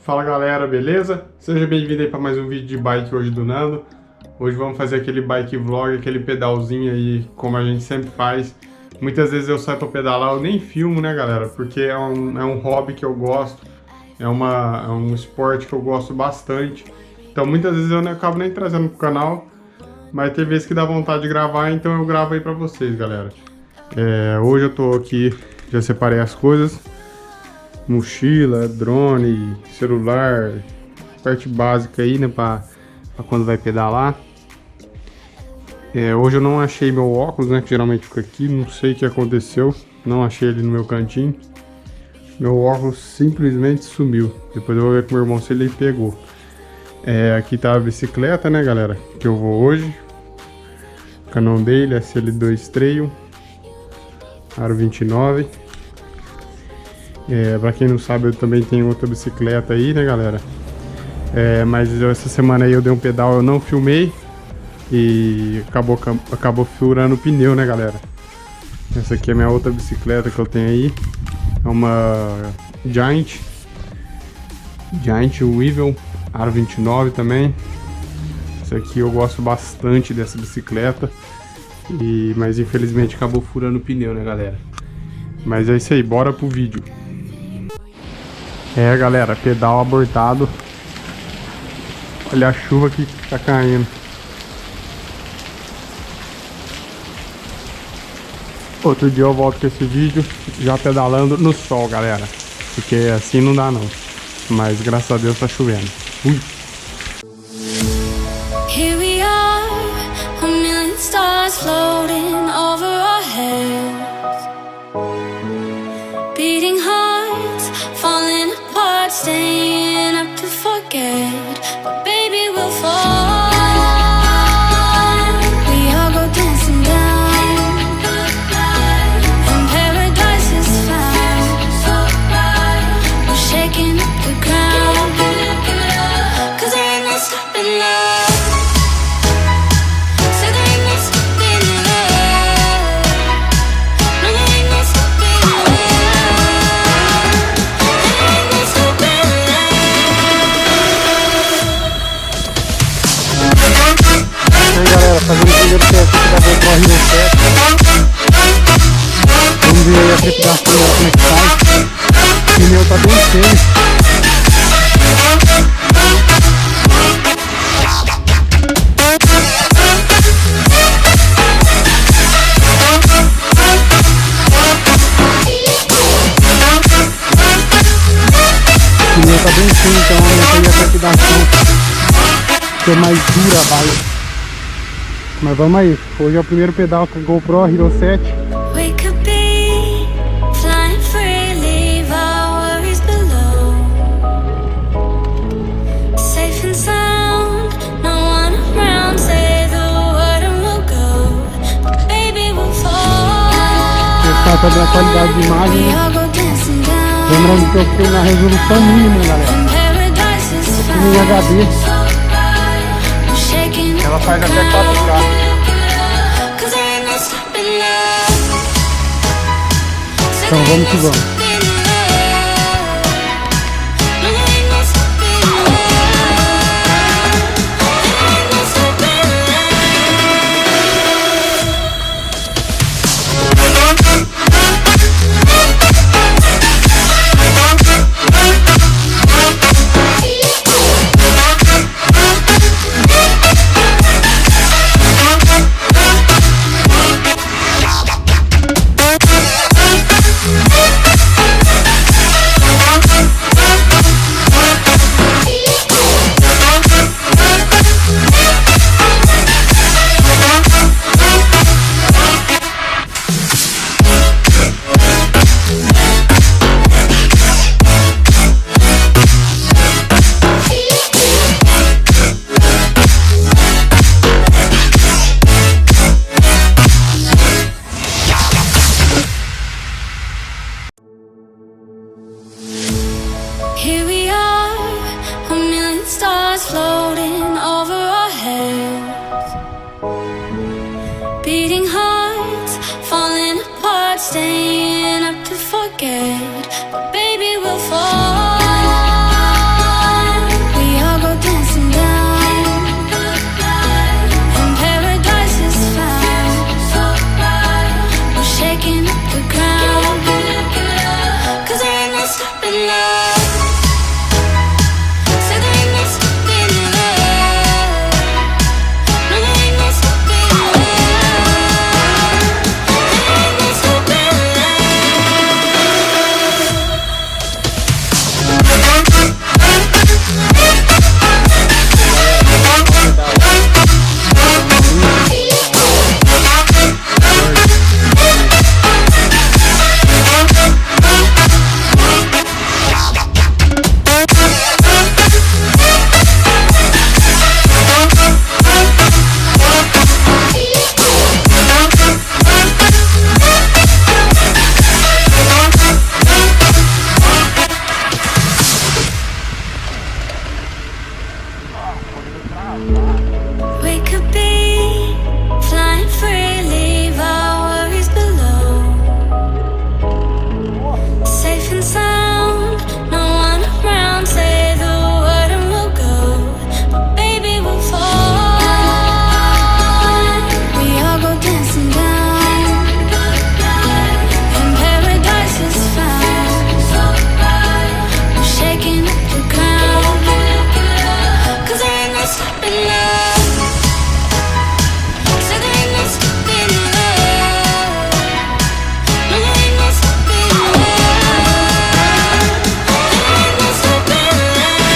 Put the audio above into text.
Fala galera, beleza? Seja bem-vindo aí para mais um vídeo de bike hoje do Nando. Hoje vamos fazer aquele bike vlog, aquele pedalzinho aí, como a gente sempre faz. Muitas vezes eu saio para pedalar, eu nem filmo, né galera? Porque é um hobby que eu gosto, é um esporte que eu gosto bastante. Então muitas vezes eu acabo nem trazendo pro canal, mas tem vezes que dá vontade de gravar, então eu gravo aí para vocês, galera. Hoje eu tô aqui, já separei as coisas. Mochila, drone, celular, parte básica aí, né, pra quando vai pedalar. Hoje eu não achei meu óculos, né, que geralmente fica aqui, não sei o que aconteceu, não achei ele no meu cantinho. Meu óculos simplesmente sumiu, depois eu vou ver com o meu irmão se ele pegou. Aqui tá a bicicleta, né, galera, que eu vou hoje. Cannondale SL2 Trail, aro 29. Pra quem não sabe, eu também tenho outra bicicleta aí, né galera? Mas essa semana aí eu dei um pedal, eu não filmei e acabou furando o pneu, né galera? Essa aqui é a minha outra bicicleta que eu tenho aí. É uma Giant Weevil, aro 29 também. Essa aqui eu gosto bastante dessa bicicleta, mas infelizmente acabou furando o pneu, né galera? Mas é isso aí, bora pro vídeo. Galera, pedal abortado. Olha a chuva que tá caindo. Outro dia eu volto com esse vídeo já pedalando no sol, galera, porque assim não dá não. Mas graças a Deus tá chovendo. Here we are, a million stars floating over our heads, beating hearts, falling apart, staying up to forget. But baby, we'll fall. We all go dancing down, and paradise is found. We're shaking up the ground, 'cause there ain't no stopping now. So there ain't no stopping now. No, there ain't no stopping now. Aí galera, fazendo o primeiro teste aqui da GoPro Hero 7. Vamos ver aí a trepidação dela, como é que faz. O pneu tá bem cheio. O pneu tá bem cheio, então aumenta aí a trepidação. Fica mais dura a bike. Mas vamos aí, hoje é o primeiro pedal com a GoPro Hero 7. We could be flying free, leave our worries below. Safe and sound, no one around, say the word and we'll go. But baby, we'll fall. Testar também a qualidade de imagem. We all go dancing down. Lembrando que eu fiquei na resolução mínima, galera. And paradise is Em found. HD. We're shaking Ela up faz the até ground. 4K. 'Cause there ain't no stopping now. So Então there vamos ain't que no vamos. stopping now. No, there ain't no stopping now. There ain't no stopping Here we are, a million stars floating over our heads, beating hearts, falling apart, staying up to forget. But baby, we'll fall. in love. Said there ain't no stopping love. No, there ain't no stopping love. There ain't no stopping we could be flying free, leave our worries below. Safe and sound, no one around. Say the word and we'll go. But baby, we'll fall. We all go dancing down, and paradise is found. We're shaking up the ground, 'cause there ain't no stopping love. Said there ain't no stopping love. No, there ain't no stopping love. There ain't no stopping love.